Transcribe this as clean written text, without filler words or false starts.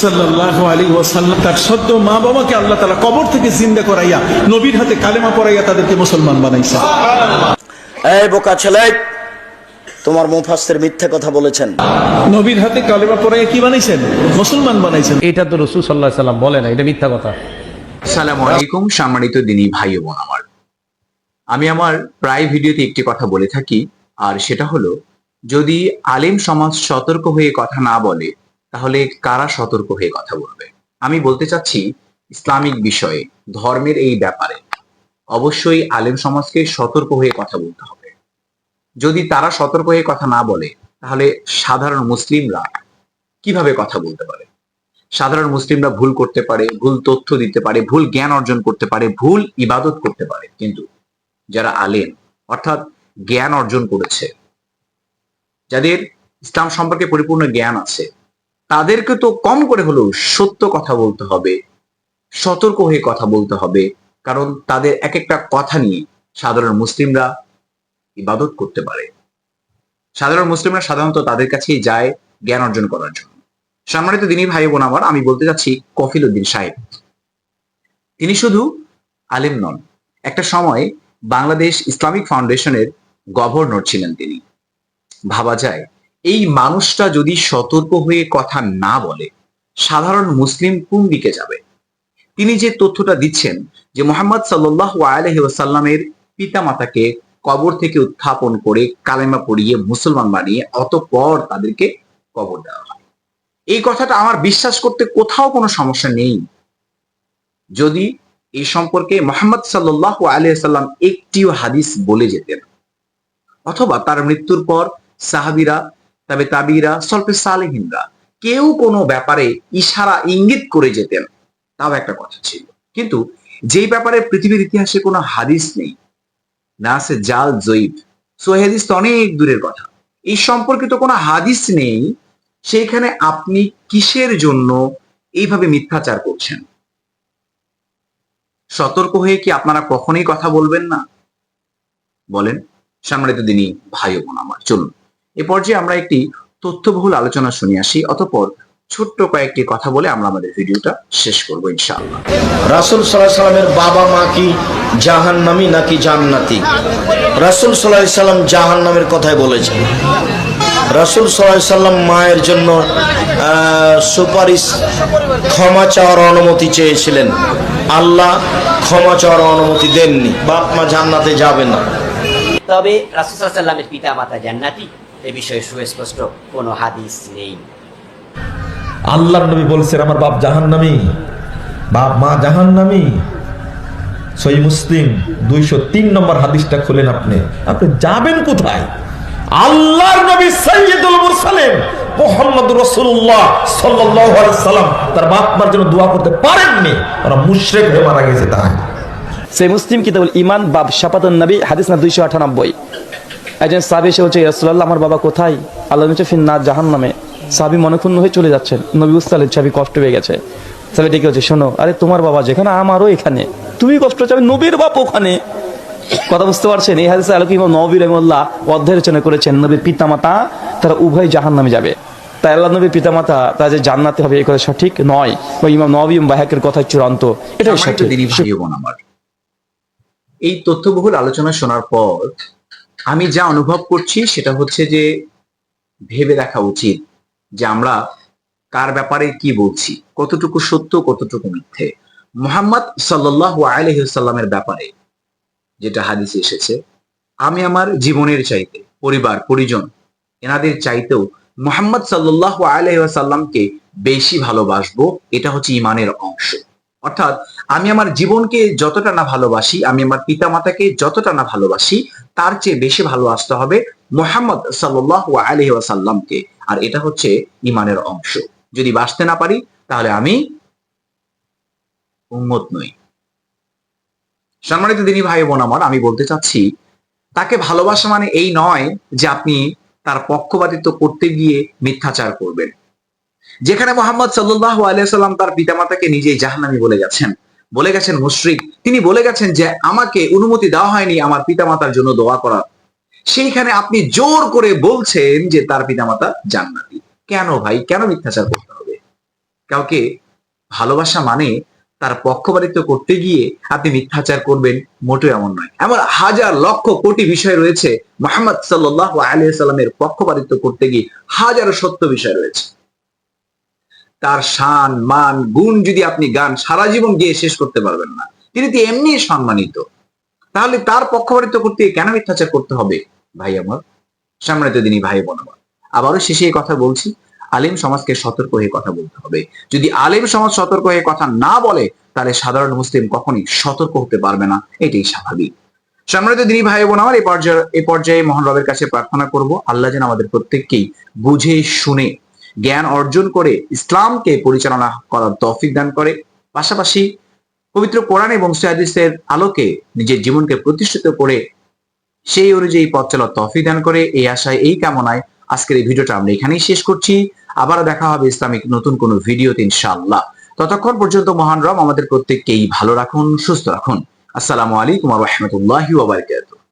সাল্লাল্লাহু আলাইহি ওয়াসাল্লাম তার সদ্য মা বাবাকে আল্লাহ তাআলা কবর থেকে জিন্দা করাইয়া নবীর হাতে কালেমা পড়াইয়া তাদেরকে মুসলমান বানাইছে। এই বোকা ছেলে, তোমার মুফাসসির মিথ্যা কথা বলেছেন। নবীর হাতে কালেমা পড়াইয়া কি বানাইছেন? মুসলমান বানাইছেন। এটা তো রাসূল সাল্লাল্লাহু আলাইহি সাল্লাম বলে না, এটা মিথ্যা কথা। আসসালামু আলাইকুম সম্মানিত দিনী ভাই ও বোন আমার, আমি আমার প্রায় ভিডিওতে একটি কথা বলে থাকি, আর সেটা হলো যদি আলেম সমাজ সতর্ক হয়ে কথা না বলে তাহলে কারা সতর্ক হয়ে কথা বলবে? আমি বলতে চাচ্ছি ইসলামিক বিষয়ে, ধর্মের এই ব্যাপারে অবশ্যই আলেম সমাজকে সতর্ক হয়ে কথা বলতে হবে। যদি তারা সতর্ক হয়ে কথা না বলে তাহলে সাধারণ মুসলিমরা কিভাবে কথা বলতে পারে? সাধারণ মুসলিমরা ভুল করতে পারে, ভুল তথ্য দিতে পারে, ভুল জ্ঞান অর্জন করতে পারে, ভুল ইবাদত করতে পারে, কিন্তু যারা আলেম অর্থাৎ জ্ঞান অর্জন করেছে, যাদের ইসলাম সম্পর্কে পরিপূর্ণ জ্ঞান আছে, তাদেরকে তো কম করে হলেও সত্য কথা বলতে হবে, সতর্ক হয়ে কথা বলতে হবে, কারণ তাদের এক একটা কথা নিয়ে সাধারণ মুসলিমরা ইবাদত করতে পারে। সাধারণ মুসলিমরা সাধারণত তাদের কাছেই যায় জ্ঞান অর্জন করার জন্য। সম্মানিত দিনী ভাই বোন আমার, আমি বলতে চাচ্ছি কফিল উদ্দিন সাহেব, তিনি শুধু আলেম নন, একটা সময় বাংলাদেশ ইসলামিক ফাউন্ডেশনের গভর্নর ছিলেন তিনি। ভাবা যায় এই মানুষটা যদি সতর্ক হয়ে কথা না বলে সাধারণ মুসলিম কোন দিকে যাবে? তিনি যে তথ্যটা দিচ্ছেন যে মুহাম্মদ সাল্লাল্লাহু আলাইহি ওয়াসাল্লামের পিতামাতাকে কবর থেকে উত্থাপন করে কালেমা পড়িয়ে মুসলমান বানিয়ে অতঃপর তাদেরকে কবর দেওয়া হয়, এই কথাটা আমার বিশ্বাস করতে কোথাও কোনো সমস্যা নেই যদি এই সম্পর্কে মুহাম্মদ সাল্লাল্লাহু আলাইহি ওয়াসাল্লাম একটিও হাদিস বলে যেতেন, অথবা তার মৃত্যুর পর সাহাবীরা, তবে তাবিরা, সলফে সালেহিনরা কেউ কোনো ব্যাপারে ইশারা ইঙ্গিত করে যেতেন, তাও একটা কথা ছিল। কিন্তু যেই ব্যাপারে পৃথিবীর ইতিহাসে কোনো হাদিস নেই, না আছে জাল জয়ীফ, সহিহ হাদিস তো অনেক দূরের কথা, এই সম্পর্কিত কোনো হাদিস নেই, সেইখানে আপনি কিসের জন্য এইভাবে মিথ্যাচার করছেন? সতর্ক হয়ে কি আপনারা কখনোই কথা বলবেন না? বলেন সম্মানিত দিনী ভাই বোন আমার, চলুন এ পর্যায়ে আমরা একটি তথ্যবহুল আলোচনা শুনে আসি, অতঃপর ছোট্ট কয়েকটি কথা বলে আমরা আমাদের ভিডিওটা শেষ করবো ইনশাআল্লাহ। রাসূল সাল্লাল্লাহু আলাইহি সাল্লামের বাবা মা কি জাহান্নামী নাকি জান্নাতি? রাসূল সাল্লাল্লাহু আলাইহি সাল্লাম জাহান্নামের কথাই বলেছেন। রাসূল সাল্লাল্লাহু আলাইহি সাল্লাম মায়ের জন্য সুপারিশ, ক্ষমা চাওয়ার অনুমতি চেয়েছিলেন, আল্লাহ ক্ষমা চাওয়ার অনুমতি দেননি, বাপ মা জান্নাতে যাবে না। তবে রাসূল সাল্লাল্লাহু আলাইহি সাল্লামের পিতামাতা জান্নাতি, এ বিষয়ে সুস্পষ্ট কোনো হাদিস নেই। আল্লাহর নবী বলছেন আমার বাপ জাহান্নামী, বাপ মা জাহান্নামী। সহিহ মুসলিম 203 নম্বর হাদিসটা খুলেন, আপনি যাবেন কোথায়? আল্লাহর নবী সাইয়্যিদুল মুরসালিন মুহাম্মদুর রাসূলুল্লাহ সাল্লাল্লাহু আলাইহি সাল্লাম তার বাপ মার জন্য দোয়া করতে পারেননি, ওরা মুশরিক হয়ে মারা গেছে। তাই সহিহ মুসলিম কিতাবুল ঈমান বাব শাফাতুন নবী হাদিস না 298। একজন সাহাবী এসে বলছে, ইয়া রাসূলুল্লাহ আমার বাবা কোথায়? আল্লাহ বলছে ফিন্নার, জাহান্নামে। সাহাবী মনক্ষুণ্ণ হয়ে চলে যাচ্ছেন, নবী বুঝতে পারলেন সাহাবী কষ্ট পেয়ে গেছে। সাহাবী ডেকে বলছে, শোনো, আরে তোমার বাবা যেখানে আমারও এখানে, তুমি কষ্ট হচ্ছে, আমি নবীর বাপ ওখানে। কথা বুঝতে পারছেন? এই হাদিসে আলোকে ইমাম নববী রাহিমাহুল্লাহ অধ্যায় রচনা করেছেন, নবীর পিতামাতা তারা উভয় জাহান্নামে যাবে, তাই আল্লাহ নবীর পিতামাতা তারা যে জান্নাতে হবে এই কথা সঠিক নয়, ওই ইমাম নববী বায়হাকির কথা চূড়ান্ত, এটাই সঠিক। দিনী ভাই বোন আমার, এই তথ্যবহুল আলোচনা শোনার পর আমি যা অনুভব করছি সেটা হচ্ছে যে ভেবে দেখা উচিত যে আমরা কার ব্যাপারে কি বলছি, কতটুকু সত্য কতটুকু মিথ্যে। মুহাম্মদ সাল্লাল্লাহু আলাইহি ওয়াসাল্লামের ব্যাপারে যেটা হাদিসে এসেছে, আমি আমার জীবনের চাইতে, পরিবার পরিজন এনাদের চাইতেও মুহাম্মদ সাল্লাল্লাহু আলাইহি ওয়াসাল্লামকে বেশি ভালোবাসবো, এটা হচ্ছে ঈমানের অংশ। অর্থাৎ আমি আমার জীবনকে যতটা না ভালোবাসি, আমি আমার পিতামাতাকে যতটা না ভালোবাসি, তার চেয়ে বেশি ভালোবাসতে হবে মুহাম্মদ সাল্লাল্লাহু আলাইহি ওয়াসাল্লামকে, আর এটা হচ্ছে ঈমানের অংশ। যদি বাসতে না পারি তাহলে আমি উম্মত নই। সম্মানিত দিনী ভাই বোন আমার, আমি বলতে চাচ্ছি তাকে ভালোবাসা মানে এই নয় যে আপনি তার পক্ষপাতিত্ব করতে গিয়ে মিথ্যাচার করবেন। যেখানে মুহাম্মদ সাল্লাল্লাহু আলাইহি ওয়াসাল্লাম তার পিতামাতাকে নিজেই জাহান্নামী বলে গেছেন মুশরিক, তিনি বলে গেছেন যে আমাকে অনুমতি দেওয়া হয়নি আমার পিতামাতার জন্য দোয়া করার, সেইখানে আপনি জোর করে বলছেন যে তার পিতামাতা জান্নাতি। কেন ভাই, কেন মিথ্যাচার করতে হবে? কাউকে ভালোবাসা মানে তার পক্ষপাতিত্ব করতে গিয়ে আপনি মিথ্যাচার করবেন, মোটেও এমন নয়। এমন হাজার লক্ষ কোটি বিষয় রয়েছে মুহাম্মদ সাল্লাল্লাহু আলাইহি সাল্লামের পক্ষপাতিত্ব করতে গিয়ে, হাজারো সত্য বিষয় রয়েছে। তার শান মান গুণ যদি আপনি গান সারা জীবন গিয়ে শেষ করতে পারবেন না। তিনি তো এমনি সম্মানিত, তাহলে তার পক্ষপাতিত্ব করতে গিয়ে কেন মিথ্যাচার করতে হবে? ভাই আমার, সম্মানিত দিনী ভাই বোন আমার, আবারও শেষে এই কথা বলছি, আলেম সমাজকে সতর্ক হয়ে কথা বলতে হবে। যদি আলেম সমাজ সতর্ক হয়ে কথা না বলে, তাহলে সাধারণ মুসলিম কখনই সতর্ক হতে পারবে না, এটাই স্বাভাবিক। সম্মানিত দিনী ভাই বোন আমার, এই পর্যায়ে মহান রবের কাছে প্রার্থনা করব, আল্লাহ যেন আমাদের প্রত্যেককেই বুঝে শুনে জ্ঞান অর্জন করে ইসলামকে পরিচালনা করার তৌফিক দান করে, পাশাপাশি পবিত্র কোরআন এবং হাদিসের আলোকে নিজের জীবনকে প্রতিষ্ঠিত করে সেই অনুযায়ী পথ চলার তৌফিক দান করে। এই আশায়, এই কামনায় আজকের এই ভিডিওটা আমরা এখানেই শেষ করছি। আবার দেখা হবে ইসলামিক নতুন কোনো ভিডিওতে ইনশাআল্লাহ। ততক্ষণ পর্যন্ত মহান রব আমাদের প্রত্যেককেই ভালো রাখুন, সুস্থ রাখুন। আসসালামু আলাইকুম ওয়া রাহমাতুল্লাহি ওয়া বারাকাতুহু।